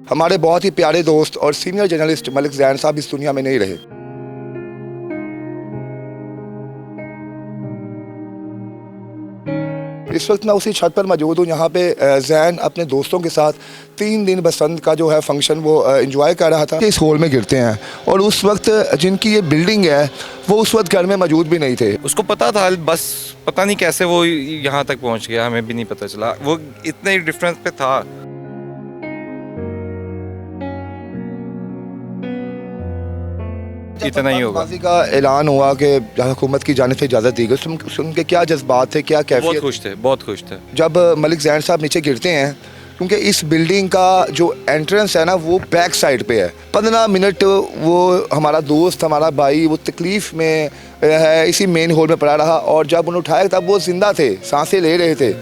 हमारे बहुत ही प्यारे दोस्त और सीनियर जर्नलिस्ट मलिक ज़ैन साहब इस दुनिया में नहीं रहे। इस वक्त मैं उसी छत पर मौजूद हूँ जहाँ पे ज़ैन अपने दोस्तों के साथ 3 दिन बसंत का जो है फंक्शन वो एंजॉय कर रहा था। इस हॉल में गिरते हैं और उस वक्त जिनकी ये बिल्डिंग है वो उस वक्त घर में मौजूद भी नहीं थे। उसको पता था, बस पता नहीं कैसे वो यहाँ तक पहुँच गया, हमें भी नहीं पता चला। वो इतने डिफरेंस पे था। इतना ही होगा। का ऐलान हुआ कि हुकूमत की जानिब से इजाज़त दी गई, उनके क्या जज्बात थे, क्या कैफियत? बहुत खुश थे, बहुत खुश थे। जब मलिक ज़ैन साहब नीचे गिरते हैं, क्योंकि इस बिल्डिंग का जो एंट्रेंस है ना वो बैक साइड पे है। 15 मिनट वो हमारा दोस्त, हमारा भाई वो तकलीफ़ में है, इसी मेन हॉल में पड़ा रहा और जब उन्हें उठाया तब वो जिंदा थे, सांसें ले रहे थे।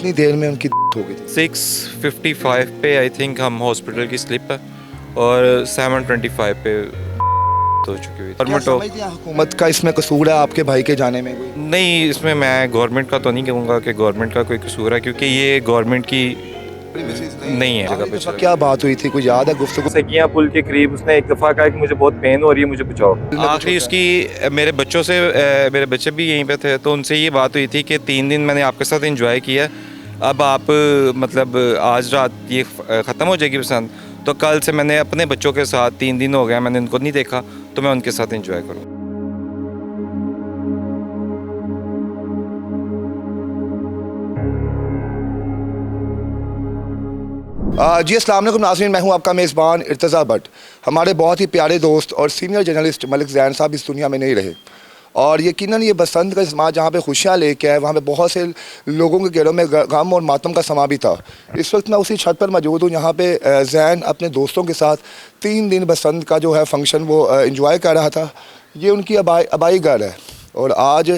कितनी देर में उनकी हो गई थी? 6:55 पे आई थिंक हम हॉस्पिटल की स्लिप है और 7:25 पे हो चुकी हुई। क्या समझते हैं हुकूमत का इसमें कसूर है आपके भाई के जाने में? कोई नहीं, इसमें मैं गवर्नमेंट का तो नहीं कहूँगा कि गवर्नमेंट का कोई कसूर है, क्योंकि ये गवर्नमेंट की नहीं है जगह पे। क्या बात हुई थी, कुछ याद है गुफ्तगू? सकिया पुल के करीब उसने एक दफ़ा कहा कि मुझे बहुत पेन हो रही है, मुझे बचाओ। आखिरी उसकी मेरे बच्चों से, मेरे बच्चे भी यहीं पे थे, तो उनसे ये बात हुई थी कि 3 दिन मैंने आपके साथ एंजॉय किया, अब आप मतलब आज रात ये ख़त्म हो जाएगी पसंद, तो कल से मैंने अपने बच्चों के साथ 3 दिन हो गया मैंने उनको नहीं देखा, तो मैं उनके साथ एंजॉय करूँ। जी अस्सलाम वालेकुम नाज़रीन, मैं हूं आपका मेज़बान इर्तज़ा भट्ट। हमारे बहुत ही प्यारे दोस्त और सीनियर जर्नलिस्ट मलिक ज़ैन साहब इस दुनिया में नहीं रहे और यकीनन ये बसंत का समाज जहाँ पे खुशियाँ लेके आए, वहाँ पे बहुत से लोगों के घरों में गम और मातम का समा भी था। इस वक्त मैं उसी छत पर मौजूद हूँ जहाँ पे ज़ैन अपने दोस्तों के साथ 3 दिन बसंत का जो है फंक्शन वो एंजॉय कर रहा था। ये उनकी आबाई घर है और आज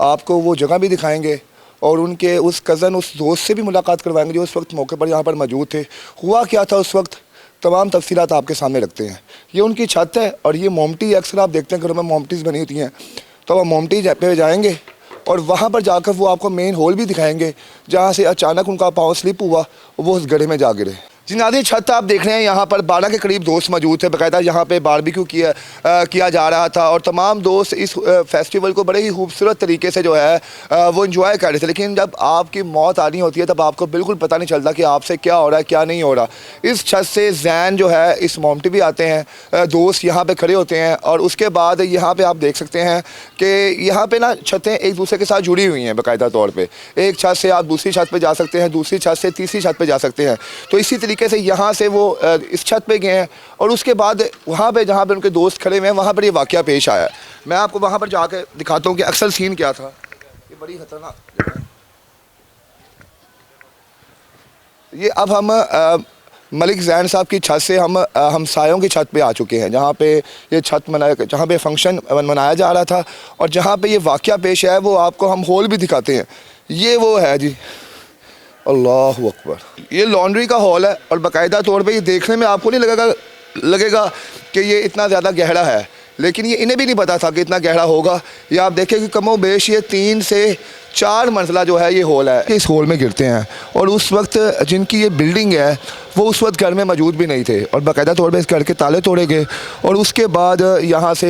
आपको वो जगह भी दिखाएँगे और उनके उस कज़न, उस दोस्त से भी मुलाकात करवाएंगे जो उस वक्त मौके पर यहाँ पर मौजूद थे। हुआ क्या था उस वक्त, तमाम तफसीलात आपके सामने रखते हैं। ये उनकी छत है और ये मोमटी, अक्सर आप देखते हैं घरों में मोमटीज़ बनी होती हैं, तो हम मोमटी पे जाएंगे और वहाँ पर जाकर वो आपको मेन हॉल भी दिखाएंगे जहाँ से अचानक उनका पाँव स्लिप हुआ, वो उस गड्ढे में जा गिरे। जी नाज़रीन, छत आप देख रहे हैं, यहाँ पर 12 के करीब दोस्त मौजूद थे। बाकायदा यहाँ पे बारबेक्यू किया जा रहा था और तमाम दोस्त इस फेस्टिवल को बड़े ही खूबसूरत तरीके से जो है वो एंजॉय कर रहे थे। लेकिन जब आपकी मौत आनी होती है तब आपको बिल्कुल पता नहीं चलता कि आपसे क्या हो रहा है, क्या नहीं हो रहा। इस छत से ज़ैन जो है, इस मोमटी भी आते हैं, दोस्त यहाँ पर खड़े होते हैं और उसके बाद यहाँ पर आप देख सकते हैं कि यहाँ पर ना छतें एक दूसरे के साथ जुड़ी हुई हैं बाकायदा तौर पर। एक छत से आप दूसरी छत पर जा सकते हैं, दूसरी छत से तीसरी छत पर जा सकते हैं। तो इसी कैसे यहाँ से वो इस छत पे गए हैं और उसके बाद वहाँ पे जहाँ पे उनके दोस्त खड़े हुए हैं वहाँ पर ये वाक़या पेश आया। मैं आपको वहाँ पर जाकर दिखाता हूँ कि अक्सर सीन क्या था। ये बड़ी खतरनाक, ये अब हम मलिक ज़ैन साहब की छत से हम हमसायों की छत पे आ चुके हैं जहाँ पे ये छत जहाँ पे फंक्शन मनाया जा रहा था और जहाँ पे ये वाक़या पेश है वो आपको हम हॉल भी दिखाते हैं। ये वो है जी, अल्लाह अकबर। ये लॉन्ड्री का हॉल है और बाकायदा तौर पे ये देखने में आपको नहीं लगेगा कि ये इतना ज़्यादा गहरा है, लेकिन ये इन्हें भी नहीं पता था कि इतना गहरा होगा। ये आप देखें कि कमो बेश ये 3 से 4 मंजिला जो है ये हॉल है। इस हॉल में गिरते हैं और उस वक्त जिनकी ये बिल्डिंग है वो उस वक्त घर में मौजूद भी नहीं थे और बाकायदा तौर पे इस घर के ताले तोड़े गए और उसके बाद यहाँ से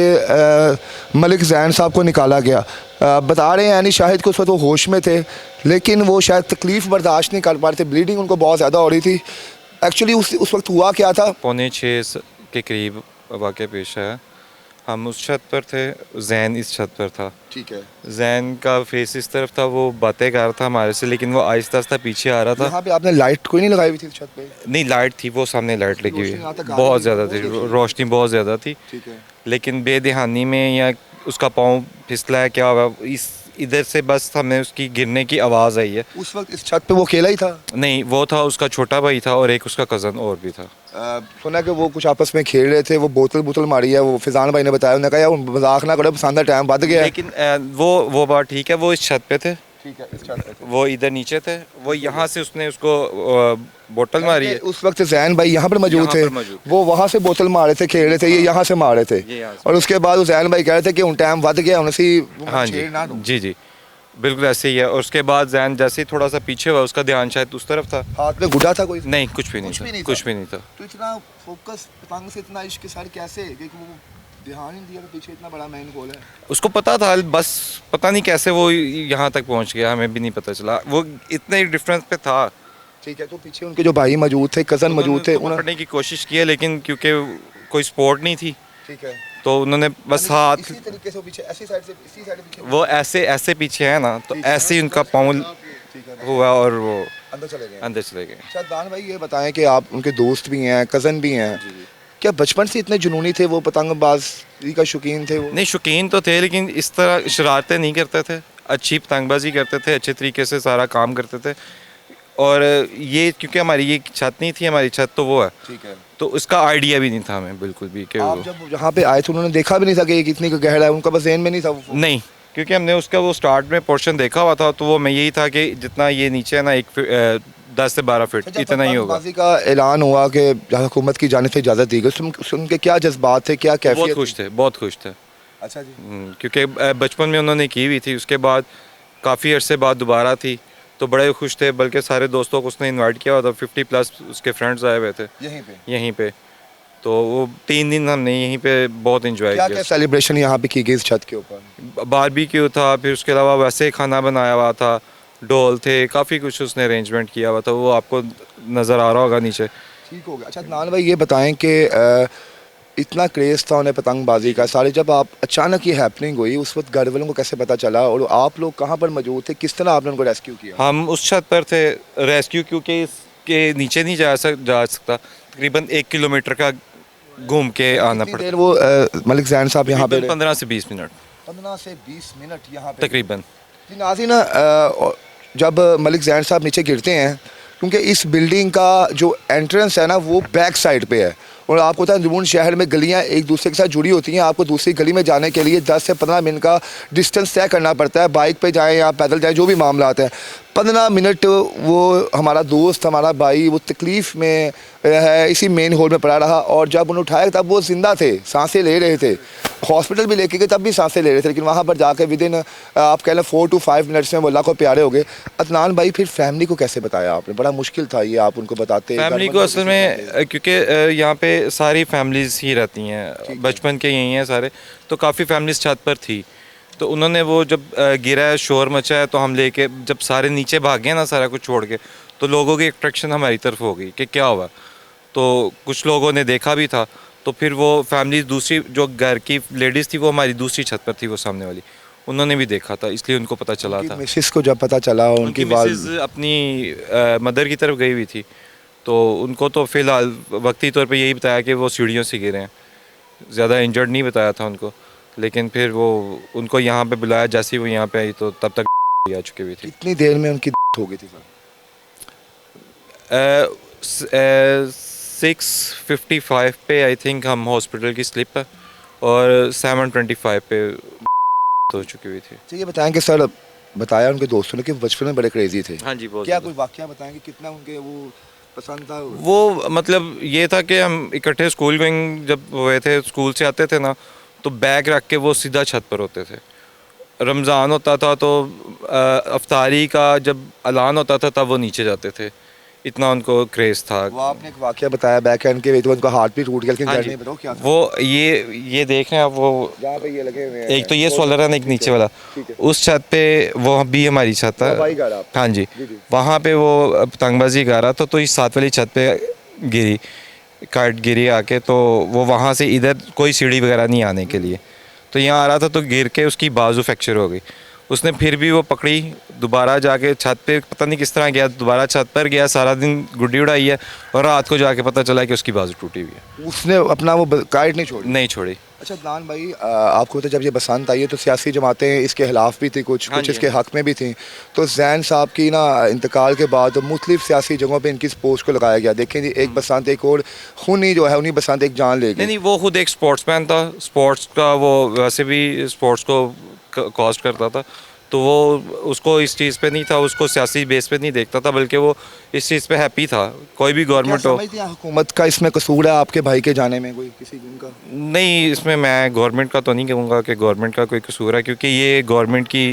मलिक ज़ैन साहब को निकाला गया। बता रहे हैं यानी शाहिद को उस वक्त वो होश में थे, लेकिन वो शायद तकलीफ़ बर्दाश्त नहीं कर पा रहे थे, ब्लीडिंग उनको बहुत ज़्यादा हो रही थी। एक्चुअली उस वक्त हुआ क्या था, 5:45 के करीब वाक़या पेश आया। हम उस छत पर थे, ज़ैन इस छत पर था। ठीक है। ज़ैन का फेस इस तरफ था, वो बातें कर रहा था हमारे से, लेकिन वो आहिस्ता आहिस्ता पीछे आ रहा था। यहाँ पे आपने लाइट कोई नहीं लगाई हुई थी छत पे? नहीं, लाइट थी, वो सामने लाइट लगी हुई, बहुत ज़्यादा थी, रोशनी बहुत ज़्यादा थी। ठीक है। लेकिन बेदहानी में या उसका पाँव फिसला है, क्या हुआ, इधर से बस हमें उसकी गिरने की आवाज़ आई है। उस वक्त इस छत पे वो अकेला ही था? नहीं, वो था, उसका छोटा भाई था और एक उसका कज़न और भी था। सुना कि वो कुछ आपस में खेल रहे थे, वो बोतल मारी है, वो फिजान भाई ने बताया, उन्होंने कहा यार मजाक ना करो, पसंद टाइम बद गया। लेकिन वो बात ठीक है, वो इस छत पे थे। ठीक है, इस छत पे वो इधर नीचे थे, वो यहाँ से उसने उसको बोतल मारी है। उस वक्त ज़ैन भाई यहाँ पर मौजूद थे, वो वहाँ से बोतल मारे थे, खेल रहे थे, ये यहाँ से मारे थे और उसके बाद ज़ैन भाई कह रहे थे कि उन टाइम बद गया। हाँ जी, जी जी। बिल्कुल ऐसे ही है। और उसके बाद जैन जैसे ही थोड़ा सा पीछे हुआ, उसका ध्यान शायद उस तरफ था। हाथ में गुड्डा था कोई? नहीं, कुछ भी नहीं कुछ था, भी नहीं कुछ था। भी नहीं था। तो इतना फोकस पतंग से इतना इश्क सर कैसे, क्योंकि वो ध्यान ही नहीं दिया, तो पीछे इतना बड़ा मेन गोल है। उसको पता था, बस पता नहीं कैसे वो यहाँ तक पहुँच गया, हमें भी नहीं पता चला। वो इतने डिफरेंस पे था। ठीक है, तो पीछे उनके जो भाई मौजूद थे, कज़न मौजूद थे, उन्होंने पकड़ने की कोशिश की है, लेकिन क्योंकि कोई स्पोर्ट नहीं थी, ठीक है, तो उन्होंने बस यानी हाथ, इसी तरीके से वो पीछे ऐसी साइड से इसी साइड पीछे वो ऐसे ऐसे पीछे है ना, तो ठीक है। ऐसे ही उनका पाँव ठीक है, हुआ और वो अंदर चले गए। अंदर चले गए। अच्छा दान भाई, ये बताएं कि आप उनके दोस्त भी हैं, कज़न भी हैं, क्या बचपन से इतने जुनूनी थे वो, पतंगबाजी का शौकीन थे वो? नहीं, शौकीन तो थे, लेकिन इस तरह शरारतें नहीं करते थे। अच्छी पतंगबाजी करते थे, अच्छे तरीके से सारा काम करते थे। और ये क्योंकि हमारी ये छत नहीं थी, हमारी छत तो वो है, ठीक है। तो उसका आइडिया भी नहीं था हमें बिल्कुल भी कि आप वो, जब यहाँ पे आए थे उन्होंने देखा भी नहीं था कि ये कितनी का गहरा है, उनका बस ज़हन में नहीं था वो? नहीं, क्योंकि हमने उसका वो स्टार्ट में पोर्शन देखा हुआ था, तो वो मैं यही था कि जितना ये नीचे है ना, 10 से 12 फीट जब इतना ही होगा। पतंगबाजी का ऐलान हुआ कि हुकूमत की जानिब से इजाज़त दी गई, उनके क्या जज्बात थे, क्या बहुत कैफियत खुश थे, बहुत खुश थे। अच्छा जी। क्योंकि बचपन में उन्होंने की हुई थी, उसके बाद काफ़ी अरसे बाद दोबारा थी, तो बड़े खुश थे। बल्कि सारे दोस्तों को उसने इनवाइट किया हुआ था, 50+ उसके फ्रेंड्स आए हुए थे यहीं पे तो वो 3 दिन हमने यहीं पे बहुत इंजॉय क्या क्या किया। सेलिब्रेशन यहाँ पे की गई इस छत के ऊपर? बारबेक्यू था, फिर उसके अलावा वैसे खाना बनाया हुआ था, ढोल थे, काफ़ी कुछ उसने अरेंजमेंट किया हुआ था, वो आपको नज़र आ रहा होगा नीचे। ठीक हो गया। अच्छा नान भाई, ये बताएं कि इतना क्रेज़ था उन्हें पतंगबाजी का, सारे जब आप अचानक ये हैपनिंग हुई, उस वक्त घर वालों को कैसे पता चला और आप लोग कहाँ पर मौजूद थे, किस तरह आपने उनको रेस्क्यू किया? हम उस छत पर थे, रेस्क्यू क्योंकि इसके नीचे नहीं जा सकता, तकरीबन 1 किलोमीटर का घूम के आना कितनी पड़ता। देर वो मलिक जैन साहब यहाँ पे? 15 से 20 मिनट 15 से 20 मिनट यहाँ पे तकरीबन। जी। नाज़रीन, जब मलिक जैन साहब नीचे गिरते हैं, क्योंकि इस बिल्डिंग का जो एंट्रेंस है ना वो बैक साइड पे है, और आपको पता है अंदरून शहर में गलियां एक दूसरे के साथ जुड़ी होती हैं, आपको दूसरी गली में जाने के लिए 10 से 15 मिनट का डिस्टेंस तय करना पड़ता है, बाइक पे जाएं या पैदल जाएं, जो भी मामला आता है। 15 मिनट वो हमारा दोस्त, हमारा भाई, वो तकलीफ़ में है, इसी मेन हॉल में पड़ा रहा, और जब उन्हें उठाया तब वो ज़िंदा थे, सांसें ले रहे थे। हॉस्पिटल भी लेके गए तब भी सांसें ले रहे थे, लेकिन वहाँ पर जाकर विदिन आप कह लें 4 to 5 मिनट्स में वो अल्लाह को प्यारे हो गए। अदनान भाई, फिर फैमिली को कैसे बताया आपने? बड़ा मुश्किल था ये, आप उनको बताते? फैमिली को असल में क्योंकि यहाँ पे सारी फैमिलीज ही रहती हैं, बचपन के यही हैं सारे, तो काफ़ी फैमिलीज छत पर थी। तो उन्होंने वो जब गिरा है, शोर मचा है, तो हम लेके जब सारे नीचे भागे ना सारा कुछ छोड़ के, तो लोगों की अट्रैक्शन हमारी तरफ हो गई कि क्या हुआ। तो कुछ लोगों ने देखा भी था, तो फिर वो फैमिली दूसरी जो घर की लेडीज़ थी वो हमारी दूसरी छत पर थी, वो सामने वाली, उन्होंने भी देखा था, इसलिए उनको पता चला था। मिसेस को जब पता चला, उनकी मिसेस अपनी मदर की तरफ गई हुई थी, तो उनको तो फ़िलहाल वक्ती तौर पे यही बताया कि वो सीढ़ियों से गिरे हैं, ज़्यादा इंजर्ड नहीं बताया था उनको। लेकिन फिर वो उनको यहाँ पे बुलाया, जैसे ही वो यहाँ पे आई तो तब तक आ चुकी हुई थी। कितनी देर में उनकी हो गई थी सर? 6:55 पे आई थिंक हम हॉस्पिटल की स्लिप है, और 7:25 पे हो चुकी हुई थी। तो ये बताएं कि सर, बताया उनके दोस्तों ने कि बचपन में बड़े क्रेजी थे। हाँ जी, बहुत क्या ज़्यादा। कोई वाकया बताएं कि कितना उनके वो पसंद था? वो मतलब ये था कि हम इकट्ठे स्कूल गोइंग जब हुए थे, स्कूल से आते थे ना, तो बैग रख के वो सीधा छत पर होते थे। रमज़ान होता था तो अफ्तारी का जब ऐलान होता था तब वो नीचे जाते थे, इतना उनको क्रेज़ था। वो आपने एक वाकया बताया बैक एंड के, तो उनका हार्ट भी टूट गया, लेकिन हाँ घर जी, नहीं बताओ क्या था? वो ये देख रहे हैं आप, वो जहाँ पे ये लगे हुए हैं, एक तो ये सोलर है, एक नीचे वाला, ठीक है। उस छत पे वो भी हमारी छत है। हवाई घर आप? हाँ जी, जी। वहाँ पे वो पतंगबाजी कर रहा था, तो इस साथ वाली छत पे गिरी, काट गिरी आके, तो वो वहाँ से इधर कोई सीढ़ी वगैरह नहीं आने के लिए, तो यहाँ आ रहा था, तो गिर के उसकी बाजू फ्रैक्चर हो गई। उसने फिर भी वो पकड़ी, दोबारा जाके छत पे पता नहीं किस तरह गया, दोबारा छत पर गया, सारा दिन गुड्डी उड़ाई है, और रात को जाके पता चला कि उसकी बाजू टूटी हुई है। उसने अपना वो काइट नहीं छोड़ी? नहीं छोड़ी। अच्छा अदनान भाई, आपको तो जब ये बसंत आई है तो सियासी जमातें इसके खिलाफ भी थी, कुछ हाँ कुछ जी, इसके हाँ हक में भी थी। तो जैन साहब की ना इंतकाल के बाद मुख्तलिफ सियासी जगहों पे इनकी पोस्ट को लगाया गया। देखें जी, एक बसंत एक और खूनी जो है, उन्हीं बसंत एक जान ले गई। नहीं, वो खुद एक स्पोर्ट्समैन था, स्पोर्ट्स का वो वैसे भी स्पोर्ट्स को कॉस्ट करता था, तो वो उसको इस चीज़ पे नहीं था, उसको सियासी बेस पे नहीं देखता था, बल्कि वो इस चीज़ पे हैप्पी था। कोई भी गवर्नमेंट हो, समझती हैं हुकूमत का इसमें कसूर है आपके भाई के जाने में, कोई किसी उनका? नहीं, इसमें मैं गवर्नमेंट का तो नहीं कहूँगा कि गवर्नमेंट का कोई कसूर है, क्योंकि ये गवर्नमेंट की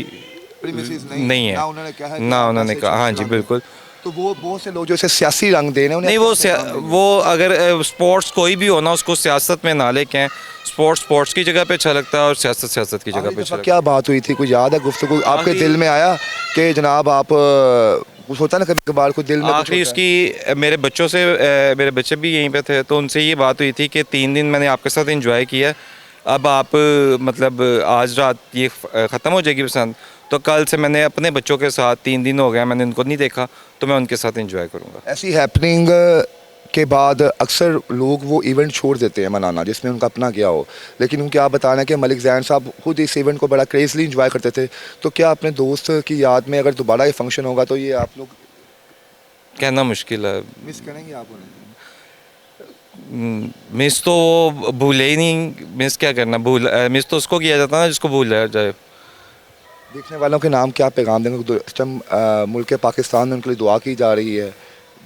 प्रीमिसेस नहीं है, ना उन्होंने कहा है कि ना आप उन्होंने ऐसे कहा, हाँ जी चलाएं। बिल्कुल। तो वो बहुत से लोग जो इसे सियासी रंग दे रहे हैं उन्हें नहीं, अपने काम देंगे। वो अगर स्पोर्ट्स कोई भी हो ना, उसको सियासत में ना लेके, स्पोर्ट्स स्पोर्ट्स की जगह पे अच्छा लगता है और सियासत सियासत की जगह आखिरी पे अच्छा दफा लगता क्या बात हुई थी, कुछ याद है गुफ्तगू आपके आखिरी- दिल में आया कि जनाब आप कुछ होता है ना कभी कभार कोई दिल में है। कुछ आखिरी होता है। उसकी मेरे बच्चों से मेरे बच्चे भी यहीं पे थे, तो उनसे ये बात हुई थी कि 3 दिन मैंने आपके साथ एंजॉय किया, अब आप मतलब आज रात ये ख़त्म हो जाएगी पसंद, तो कल से मैंने अपने बच्चों के साथ 3 दिन हो गया मैंने उनको नहीं देखा, तो मैं उनके साथ एंजॉय करूँगा। ऐसी हैपनिंग के बाद अक्सर लोग वो इवेंट छोड़ देते हैं मनाना जिसमें उनका अपना क्या हो, लेकिन उनके आप बताना है कि मलिक ज़ैन साहब खुद इस इवेंट को बड़ा क्रेजली इंजॉय करते थे, तो क्या अपने दोस्त की याद में अगर दोबारा ये फंक्शन होगा तो ये आप लोग कहना मुश्किल है, मिस करेंगे आप उन्हें? मिस तो वो भूले ही नहीं, मिस क्या करना, मिस तो उसको किया जाता है ना जिसको भूला जाए। देखने वालों के नाम क्या पैगाम देंगे? इस टाइम मुल्क पाकिस्तान में उनके लिए दुआ की जा रही है,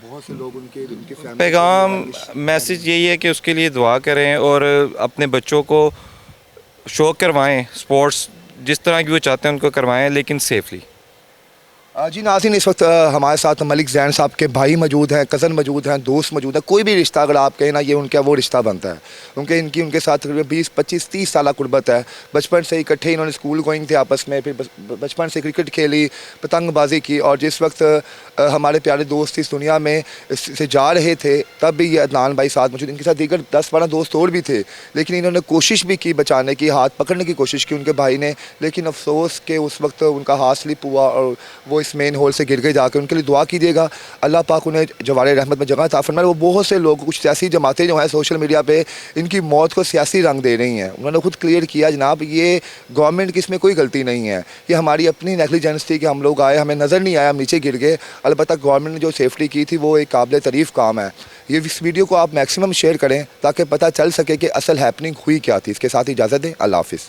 बहुत से लोग उनकी फैमिली पैगाम मैसेज यही है कि उसके लिए दुआ करें और अपने बच्चों को शौक करवाएं, स्पोर्ट्स जिस तरह की वो चाहते हैं उनको करवाएं, लेकिन सेफली। जी नाज़रीन, इस वक्त हमारे साथ मलिक ज़ैन साहब के भाई मौजूद हैं, कज़न मौजूद हैं, दोस्त मौजूद हैं। कोई भी रिश्ता अगर आप कहें ना, ये उनका वो रिश्ता बनता है, क्योंकि उनके साथ तकरीबन 20-25-30 साल कुर्बत है। बचपन से इकट्ठे इन्होंने स्कूल गोइंग थे आपस में, फिर बचपन से क्रिकेट खेली, पतंगबाजी की, और जिस वक्त हमारे प्यारे दोस्त इस दुनिया में से जा रहे थे तब भी ये अदनान भाई साथ मौजूद। इनके साथ दीगर 10-12 दोस्त और भी थे, लेकिन इन्होंने कोशिश भी की बचाने की, हाथ पकड़ने की कोशिश की उनके भाई ने, लेकिन अफसोस के उस वक्त उनका हाथ स्लिप हुआ और वो इस मेन होल से गिर गए जाकर। उनके लिए दुआ कीजिएगा, अल्लाह पाक उन्हें जवारे रहमत में जगह अता फरमाए। वो बहुत से लोग, कुछ सियासी जमातें जो हैं सोशल मीडिया पे इनकी मौत को सियासी रंग दे रही हैं। उन्होंने खुद क्लियर किया जनाब ये गवर्नमेंट की इसमें कोई गलती नहीं है, ये हमारी अपनी नेग्लिजेंस थी कि हम लोग आए, हमें नज़र नहीं आया, हम नीचे गिर गए। अलबत्ता गवर्नमेंट ने जो सेफ्टी की थी वो एक काबिल तारीफ़ काम है। ये इस वीडियो को आप मैक्सिमम शेयर करें ताकि पता चल सके कि असल हैपनिंग हुई क्या थी। इसके साथ इजाज़त दें, अल्लाह हाफ़िज़।